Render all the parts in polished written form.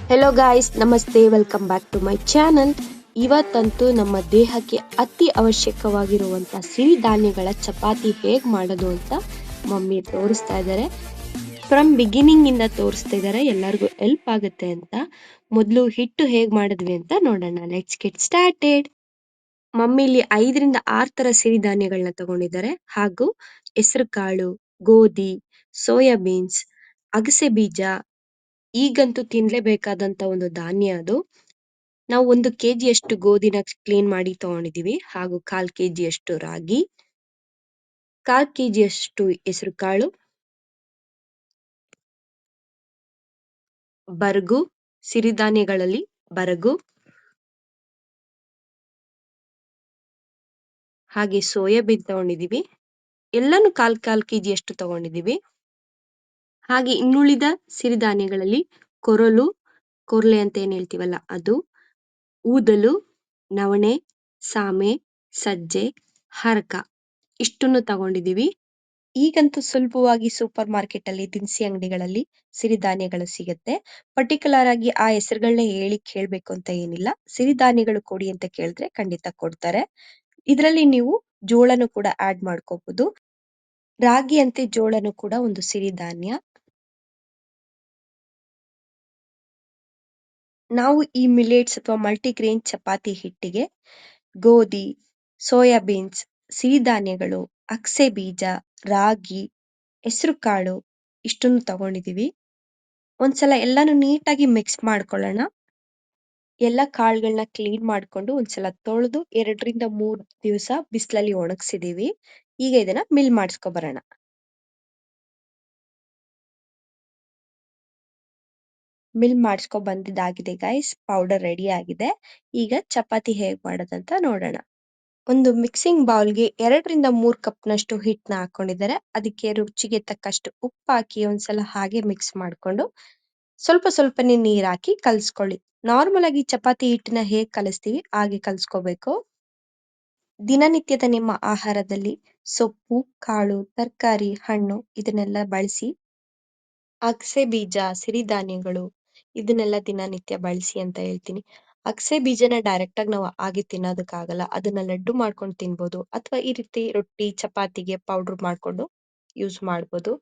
Hello guys, ನಮಸ್ತೆ. Welcome back to my channel. ಇವತ್ತಂತೂ ನಮ್ಮ ದೇಹಕ್ಕೆ ಅತಿ ಅವಶ್ಯಕವಾಗಿರುವಂಥ ಸಿರಿಧಾನ್ಯಗಳ ಚಪಾತಿ ಹೇಗೆ ಮಾಡೋದು ಅಂತ ಮಮ್ಮಿ ತೋರಿಸ್ತಾ ಇದ್ದಾರೆ. ಫ್ರಮ್ ಬಿಗಿನಿಂಗ್ ಇಂದ ತೋರಿಸ್ತಾ ಇದ್ದಾರೆ, ಎಲ್ಲರಿಗೂ ಹೆಲ್ಪ್ ಆಗುತ್ತೆ ಅಂತ. ಮೊದಲು ಹಿಟ್ಟು ಹೇಗೆ ಮಾಡಿದ್ವಿ ಅಂತ ನೋಡೋಣ. Let's get started. ಮಮ್ಮಿ ಇಲ್ಲಿ 5ರಿಂದ 6 ತರ ಸಿರಿಧಾನ್ಯಗಳನ್ನ ತಗೊಂಡಿದ್ದಾರೆ. ಹಾಗೂ ಹೆಸರು ಕಾಳು, ಗೋಧಿ, ಸೋಯಾಬೀನ್ಸ್, ಅಗಸೆ ಬೀಜ, ಈಗಂತೂ ತಿನ್ಲೇಬೇಕಾದಂತ ಒಂದು ಧಾನ್ಯ ಅದು. ನಾವು 1 kg ಅಷ್ಟು ಗೋಧಿನ ಕ್ಲೀನ್ ಮಾಡಿ ತಗೊಂಡಿದೀವಿ. ಹಾಗೂ 1/4 kg ಅಷ್ಟು ರಾಗಿ, 1/4 kg ಅಷ್ಟು ಹೆಸರು ಕಾಳು, ಬರಗು, ಸಿರಿಧಾನ್ಯಗಳಲ್ಲಿ ಬರಗು, ಹಾಗೆ ಸೋಯಾಬೀನ್ ತಗೊಂಡಿದೀವಿ. ಎಲ್ಲಾನು 1/4 kg ಅಷ್ಟು ತಗೊಂಡಿದೀವಿ. ಹಾಗೆ ಇನ್ನುಳಿದ ಸಿರಿಧಾನ್ಯಗಳಲ್ಲಿ ಕೊರಲೆ ಅಂತ ಏನ್ ಹೇಳ್ತೀವಲ್ಲ ಅದು, ಊದಲು, ನವಣೆ, ಸಾಮೆ, ಸಜ್ಜೆ, ಹರಕ ಇಷ್ಟನ್ನು ತಗೊಂಡಿದೀವಿ. ಈಗಂತೂ ಸುಲಭವಾಗಿ ಸೂಪರ್ ಮಾರ್ಕೆಟ್ ಅಲ್ಲಿ, ದಿನಸಿ ಅಂಗಡಿಗಳಲ್ಲಿ ಸಿರಿಧಾನ್ಯಗಳು ಸಿಗುತ್ತೆ. ಪರ್ಟಿಕ್ಯುಲರ್ ಆಗಿ ಆ ಹೆಸರುಗಳನ್ನ ಹೇಳ್ಬೇಕು ಅಂತ ಏನಿಲ್ಲ. ಸಿರಿಧಾನ್ಯಗಳು ಕೊಡಿ ಅಂತ ಕೇಳಿದ್ರೆ ಖಂಡಿತ ಕೊಡ್ತಾರೆ. ಇದರಲ್ಲಿ ನೀವು ಜೋಳನು ಕೂಡ ಆಡ್ ಮಾಡ್ಕೋಬಹುದು. ರಾಗಿ ಅಂತೆ ಜೋಳನು ಕೂಡ ಒಂದು ಸಿರಿಧಾನ್ಯ. ನಾವು ಈ ಮಿಲೆಟ್ಸ್ ಅಥವಾ ಮಲ್ಟಿಗ್ರೇನ್ ಚಪಾತಿ ಹಿಟ್ಟಿಗೆ ಗೋಧಿ, ಸೋಯಾಬೀನ್ಸ್, ಸಿರಿಧಾನ್ಯಗಳು, ಅಗಸೆ ಬೀಜ, ರಾಗಿ, ಹೆಸರು ಕಾಳು ಇಷ್ಟನ್ನು ತಗೊಂಡಿದೀವಿ. ಒಂದ್ಸಲ ಎಲ್ಲಾನು ನೀಟಾಗಿ ಮಿಕ್ಸ್ ಮಾಡ್ಕೊಳ್ಳೋಣ. ಎಲ್ಲ ಕಾಳುಗಳನ್ನ ಕ್ಲೀನ್ ಮಾಡ್ಕೊಂಡು ಒಂದ್ಸಲ ತೊಳೆದು 2ರಿಂದ 3 ದಿವಸ ಬಿಸಿಲಲ್ಲಿ ಒಣಗಿಸಿದೀವಿ. ಈಗ ಇದನ್ನ ಮಿಲ್ ಮಾಡಿಸ್ಕೊ ಬರೋಣ. ಮಿಲ್ ಮಾಡಿಸ್ಕೊ ಬಂದಿದ್ದಾಗಿದೆ ಗೈಸ್. ಪೌಡರ್ ರೆಡಿ ಆಗಿದೆ. ಈಗ ಚಪಾತಿ ಹೇಗೆ ಮಾಡೋದಂತ ನೋಡೋಣ. ಒಂದು ಮಿಕ್ಸಿಂಗ್ ಬೌಲ್ಗೆ 2ರಿಂದ 3 ಕಪ್ನಷ್ಟು ಹಿಟ್ಟನ್ನ ಹಾಕೊಂಡಿದ್ದಾರೆ. ಅದಕ್ಕೆ ರುಚಿಗೆ ತಕ್ಕಷ್ಟು ಉಪ್ಪು ಹಾಕಿ ಒಂದ್ಸಲ ಹಾಗೆ ಮಿಕ್ಸ್ ಮಾಡ್ಕೊಂಡು ಸ್ವಲ್ಪನೇ ನೀರ್ ಹಾಕಿ ಕಲ್ಸ್ಕೊಳ್ಳಿ. ನಾರ್ಮಲ್ ಆಗಿ ಚಪಾತಿ ಹಿಟ್ಟನ್ನ ಹೇಗೆ ಕಲಿಸ್ತೀವಿ ಹಾಗೆ ಕಲ್ಸ್ಕೋಬೇಕು. ದಿನನಿತ್ಯದ ನಿಮ್ಮ ಆಹಾರದಲ್ಲಿ ಸೊಪ್ಪು, ಕಾಳು, ತರಕಾರಿ, ಹಣ್ಣು ಇದನ್ನೆಲ್ಲ ಬಳಸಿ. ಅಗಸೆ ಬೀಜ, ಸಿರಿಧಾನ್ಯಗಳು ಇದನ್ನೆಲ್ಲ ದಿನನಿತ್ಯ ಬಳಸಿ ಅಂತ ಹೇಳ್ತೀನಿ. ಅಗಸೆ ಬೀಜನ ಡೈರೆಕ್ಟ್ ಆಗಿ ನಾವು ಹಾಗೆ ತಿನ್ನೋದಕ್ಕಾಗಲ್ಲ. ಅದನ್ನ ಲಡ್ಡು ಮಾಡ್ಕೊಂಡು ತಿನ್ಬೋದು, ಅಥವಾ ಈ ರೀತಿ ರೊಟ್ಟಿ ಚಪಾತಿಗೆ ಪೌಡರ್ ಮಾಡ್ಕೊಂಡು ಯೂಸ್ ಮಾಡ್ಬೋದು.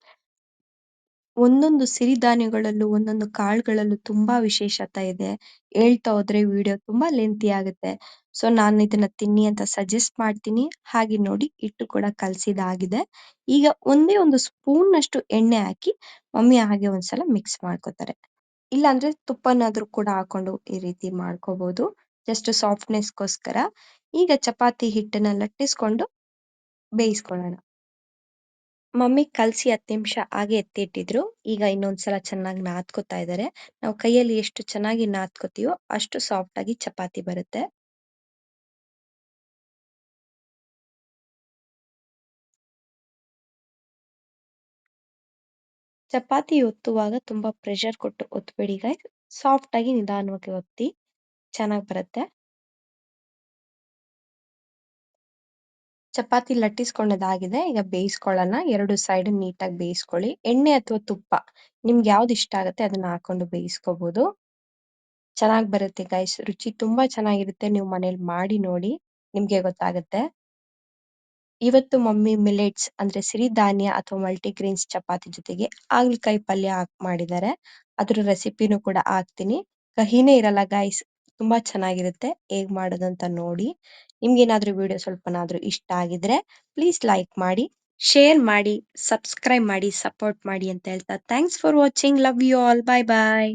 ಒಂದೊಂದು ಸಿರಿಧಾನ್ಯಗಳಲ್ಲೂ ಒಂದೊಂದು ಕಾಳುಗಳಲ್ಲೂ ತುಂಬಾ ವಿಶೇಷತೆ ಇದೆ. ಹೇಳ್ತಾ ಹೋದ್ರೆ ವಿಡಿಯೋ ತುಂಬಾ ಲೆಂತಿ ಆಗುತ್ತೆ. ಸೊ ನಾನು ಇದನ್ನ ತಿನ್ನಿ ಅಂತ ಸಜೆಸ್ಟ್ ಮಾಡ್ತೀನಿ. ಹಾಗೆ ನೋಡಿ ಹಿಟ್ಟು ಕೂಡ ಕಲಸಿದಾಗಿದೆ. ಈಗ ಒಂದೇ ಒಂದು ಸ್ಪೂನ್ ಅಷ್ಟು ಎಣ್ಣೆ ಹಾಕಿ ಮಮ್ಮಿ ಹಾಗೆ ಒಂದ್ಸಲ ಮಿಕ್ಸ್ ಮಾಡ್ಕೋತಾರೆ. ಇಲ್ಲಾಂದ್ರೆ ತುಪ್ಪನಾದ್ರೂ ಕೂಡ ಹಾಕೊಂಡು ಈ ರೀತಿ ಮಾಡ್ಕೋಬಹುದು, ಜಸ್ಟ್ ಸಾಫ್ಟ್ನೆಸ್ಗೋಸ್ಕರ. ಈಗ ಚಪಾತಿ ಹಿಟ್ಟನ್ನ ಲಟ್ಟಿಸ್ಕೊಂಡು ಬೇಯಿಸ್ಕೊಳ್ಳೋಣ. ಮಮ್ಮಿ ಕಲಸಿ 10 ನಿಮಿಷ ಹಾಗೆ ಎತ್ತಿಟ್ಟಿದ್ರು. ಈಗ ಇನ್ನೊಂದ್ಸಲ ಚೆನ್ನಾಗಿ ನಾದ್ಕೋತಾ ಇದ್ದಾರೆ. ನಾವು ಕೈಯಲ್ಲಿ ಎಷ್ಟು ಚೆನ್ನಾಗಿ ನಾದ್ಕೋತೀವೋ ಅಷ್ಟು ಸಾಫ್ಟ್ ಆಗಿ ಚಪಾತಿ ಬರುತ್ತೆ. ಚಪಾತಿ ಒತ್ತುವಾಗ ತುಂಬಾ ಪ್ರೆಷರ್ ಕೊಟ್ಟು ಒತ್ತಬೇಡಿ ಗೈಸ್. ಸಾಫ್ಟ್ ಆಗಿ ನಿಧಾನವಾಗಿ ಒತ್ತಿ, ಚೆನ್ನಾಗಿ ಬರುತ್ತೆ. ಚಪಾತಿ ಲಟ್ಟಿಸ್ಕೊಂಡದಾಗಿದೆ. ಈಗ ಬೇಯಿಸ್ಕೊಳ್ಳೋಣ. 2 ಸೈಡ್ ನೀಟಾಗಿ ಬೇಯಿಸ್ಕೊಳ್ಳಿ. ಎಣ್ಣೆ ಅಥವಾ ತುಪ್ಪ ನಿಮ್ಗೆ ಯಾವ್ದು ಇಷ್ಟ ಆಗುತ್ತೆ ಅದನ್ನ ಹಾಕೊಂಡು ಬೇಯಿಸ್ಕೋಬಹುದು. ಚೆನ್ನಾಗಿ ಬರುತ್ತೆ ಗೈಸ್. ರುಚಿ ತುಂಬಾ ಚೆನ್ನಾಗಿರುತ್ತೆ. ನೀವು ಮನೇಲಿ ಮಾಡಿ ನೋಡಿ, ನಿಮ್ಗೆ ಗೊತ್ತಾಗುತ್ತೆ. ಇವತ್ತು ಮಮ್ಮಿ ಮಿಲೆಟ್ಸ್ ಅಂದ್ರೆ ಸಿರಿಧಾನ್ಯ ಅಥವಾ ಮಲ್ಟಿಗ್ರೇನ್ಸ್ ಚಪಾತಿ ಜೊತೆಗೆ ಹಾಗಲಕಾಯಿ ಪಲ್ಯ ಮಾಡಿದ್ದಾರೆ. ಅದ್ರ ರೆಸಿಪಿನೂ ಕೂಡ ಹಾಕ್ತೀನಿ. ಕಹಿನೇ ಇರಲ್ಲ ಗೈಸ್, ತುಂಬಾ ಚೆನ್ನಾಗಿರುತ್ತೆ. ಹೇಗ್ ಮಾಡೋದಂತ ನೋಡಿ. ನಿಮ್ಗೇನಾದ್ರೂ ವಿಡಿಯೋ ಸ್ವಲ್ಪನಾದ್ರೂ ಇಷ್ಟ ಆಗಿದ್ರೆ ಪ್ಲೀಸ್ ಲೈಕ್ ಮಾಡಿ, ಶೇರ್ ಮಾಡಿ, ಸಬ್ಸ್ಕ್ರೈಬ್ ಮಾಡಿ, ಸಪೋರ್ಟ್ ಮಾಡಿ ಅಂತ ಹೇಳ್ತಾ thanks for watching. Love you all. Bye bye.